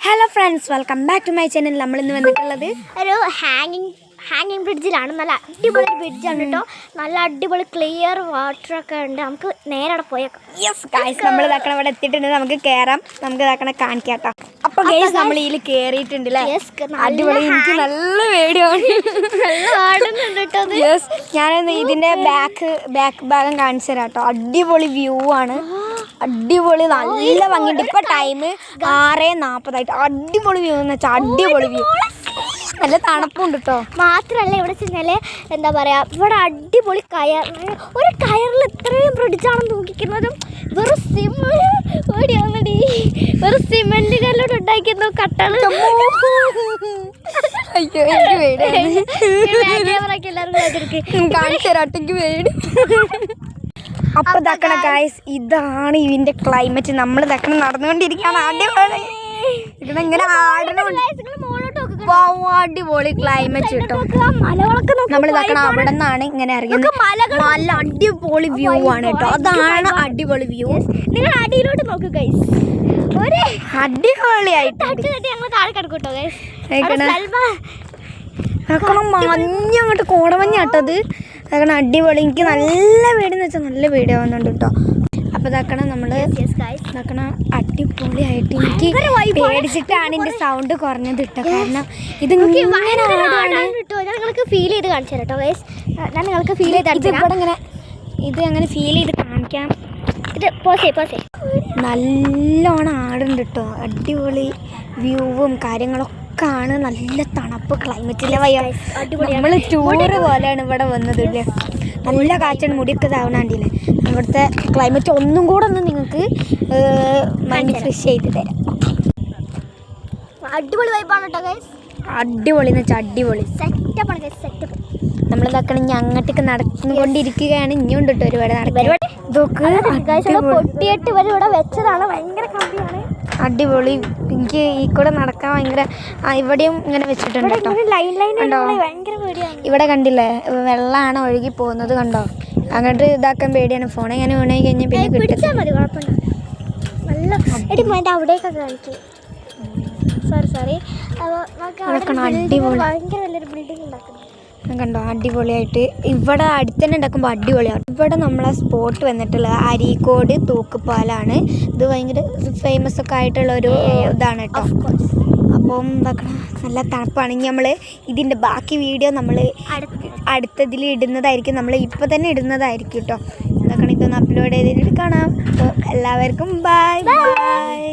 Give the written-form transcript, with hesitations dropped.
Hello friends, welcome back to my channel. നമ്മൾ ഇന്ന് വന്നിട്ടുള്ളത് ഒരു ഹാങ്ങിങ് ബ്രിഡ്ജിലാണ്. നല്ല അടിപൊളി ബ്രിഡ്ജാണ് കേട്ടോ. നല്ല അടിപൊളി ക്ലിയർ വാട്ടറൊക്കെ ഉണ്ട്. നമുക്ക് നേരെ അവിടെ പോയേക്കാം. യെസ് ഗൈസ്, നമ്മൾ ഇതാക്കണം ഇവിടെ എത്തിയിട്ടുണ്ട്. നമുക്ക് കയറാം, നമുക്ക് ഇതാക്കണം കാണിക്കാം കേട്ടോ. അപ്പോൾ ഗൈസ് നമ്മൾ ഇതിൽ കയറിയിട്ടുണ്ട് അല്ലേ? അടിപൊളി, എനിക്ക് നല്ല പേടിയാണ്. യെസ്, ഞാനൊന്ന് ഇതിൻ്റെ ബാക്ക് ഭാഗം കാണിച്ചു തരാം കേട്ടോ. അടിപൊളി വ്യൂ ആണ്, അടിപൊളി നല്ല ഭംഗിയുണ്ട്. ഇപ്പൊ ടൈം 6:40 അടിപൊളി വ്യൂ എന്ന് വെച്ചാൽ അടിപൊളി വ്യൂ. നല്ല തണുപ്പുണ്ട് കേട്ടോ. മാത്രല്ല ഇവിടെ വെച്ചാൽ എന്താ പറയാ, ഇവിടെ അടിപൊളി ഒരു കയറിൽ ഇത്രയും ബ്രിഡ്ജാണെന്ന് നോക്കിക്കുന്നതും വെറും സിമെന്റ് കല്ലോട് ഉണ്ടാക്കിയെന്നോ കട്ടള്. അയ്യോ, എനിക്ക് കാണിച്ചു തരാം, എനിക്ക് പേടി. അപ്പൊ ഇതാക്കണ ഗൈസ്, ഇതാണ് ഇതിന്റെ ക്ലൈമറ്റ്. നമ്മൾ ഇതാക്കണം നടന്നുകൊണ്ടിരിക്കുകയാണ്. അടിപൊളി ഇങ്ങനെ അടിപൊളി ക്ലൈമറ്റ് കിട്ടും. നമ്മൾ ഇതാക്കണം അവിടെ നിന്നാണ് ഇങ്ങനെ ഇറങ്ങുന്നത്. നല്ല അടിപൊളി വ്യൂ ആണ് കേട്ടോ. അതാണ് അടിപൊളി വ്യൂ. നിങ്ങൾ അടിയിലോട്ട് നോക്കൂ ഗൈസ്, അടിപൊളിയായിട്ട് ഞങ്ങൾ താഴെ കിടക്കൂട്ടോ ഗൈസ്. മഞ്ഞ അങ്ങോട്ട് കോടമഞ്ഞാട്ടത്. അതാണ് അടിപൊളി. എനിക്ക് നല്ല പേടിയെന്ന് വെച്ചാൽ നല്ല പേടിയാവുന്നുണ്ട് കേട്ടോ. അപ്പോൾ ഇതാക്കണം നമ്മൾ ഇതാക്കണം അടിപൊളിയായിട്ട്. എനിക്ക് പേടിച്ചിട്ടാണ് എൻ്റെ സൗണ്ട് കുറഞ്ഞത് കേട്ടോ. കാരണം ഇത് നിങ്ങൾക്ക് ഫീൽ ചെയ്ത് കാണിച്ചു തരാം കേട്ടോ ഗൈസ്. ഞാൻ നിങ്ങൾക്ക് ഫീൽ ചെയ്ത് ഇവിടെ ഇങ്ങനെ ഇത് അങ്ങനെ ഫീൽ ചെയ്ത് കാണിക്കാം. ഇത് പോസേ നല്ലോണം ആടുണ്ട് കേട്ടോ. അടിപൊളി വ്യൂവും കാര്യങ്ങളൊക്കെ ആണ്. നല്ല തണുപ്പ് ക്ലൈമറ്റിലെ വയ്യ. നമ്മൾ ടൂറ് പോലെയാണ് ഇവിടെ വന്നത് ഇല്ലേ. നല്ല കാറ്റാണ്, മുടിയൊക്കെ ഇതാവണണ്ടില്ലേ. ഇവിടുത്തെ ക്ലൈമറ്റ് ഒന്നും കൂടെ ഒന്ന് നിങ്ങൾക്ക് മൈൻഡ് ഫ്രഷ് ചെയ്ത് തരാം. അടിപൊളി വൈബാണ് കേട്ടോ ഗൈസ്. അടിപൊളി എന്ന് വെച്ചാൽ അടിപൊളി സെറ്റപ്പാണ് ഗൈസ്, സെറ്റപ്പ്. നമ്മളിതാക്കണം ഇനി അങ്ങോട്ടേക്ക് നടന്നുകൊണ്ടിരിക്കുകയാണ്. ഇനിയുണ്ട് കേട്ടോ ഒരുപാട് നടക്കാൻ. പൊട്ടിയിട്ട് ഇവിടെ വെച്ചതാണ്. ഭയങ്കര കമ്പിയാണ്, അടിപൊളി. എനിക്ക് ഈ കൂടെ നടക്കാൻ ഭയങ്കര ഇവിടെയും ഇങ്ങനെ വെച്ചിട്ടുണ്ട് കേട്ടോ. കണ്ടോ, ഇവിടെ കണ്ടില്ലേ വെള്ളമാണ് ഒഴുകി പോകുന്നത്. കണ്ടോ, അങ്ങോട്ട് ഇതാക്കാൻ പേടിയാണ്. ഫോൺ ഇങ്ങനെ വീണായി കഴിഞ്ഞാൽ പിന്നെ പിടിച്ചാൽ മതി, കുഴപ്പമില്ല. നല്ല അവിടേക്കൊക്കെ കാണിക്കും. സോറി അടിപൊളി. ഭയങ്കര വലിയൊരു ബിൽഡിംഗ് ഉണ്ടാക്കുന്നു. കണ്ടോ, അടിപൊളിയായിട്ട്. ഇവിടെ അടുത്ത് തന്നെ ഉണ്ടാക്കുമ്പോൾ അടിപൊളിയാണ്. ഇവിടെ നമ്മളെ സ്പോട്ട് വന്നിട്ടുള്ളത് അരീക്കോട് തൂക്കുപാലാണ്. ഇത് ഭയങ്കര ഫേമസ് ഒക്കെ ആയിട്ടുള്ളൊരു ഇതാണ് കേട്ടോ. അപ്പം എന്താക്കണം, നല്ല തണുപ്പാണ്. ഇനി നമ്മൾ ഇതിൻ്റെ ബാക്കി വീഡിയോ നമ്മൾ അടുത്തതിൽ ഇടുന്നതായിരിക്കും. നമ്മൾ ഇപ്പോൾ തന്നെ ഇടുന്നതായിരിക്കും കേട്ടോ. എന്താക്കണം, ഇതൊന്ന് അപ്ലോഡ് ചെയ്തിട്ട് കാണാം. അപ്പോൾ എല്ലാവർക്കും ബൈ ബൈ.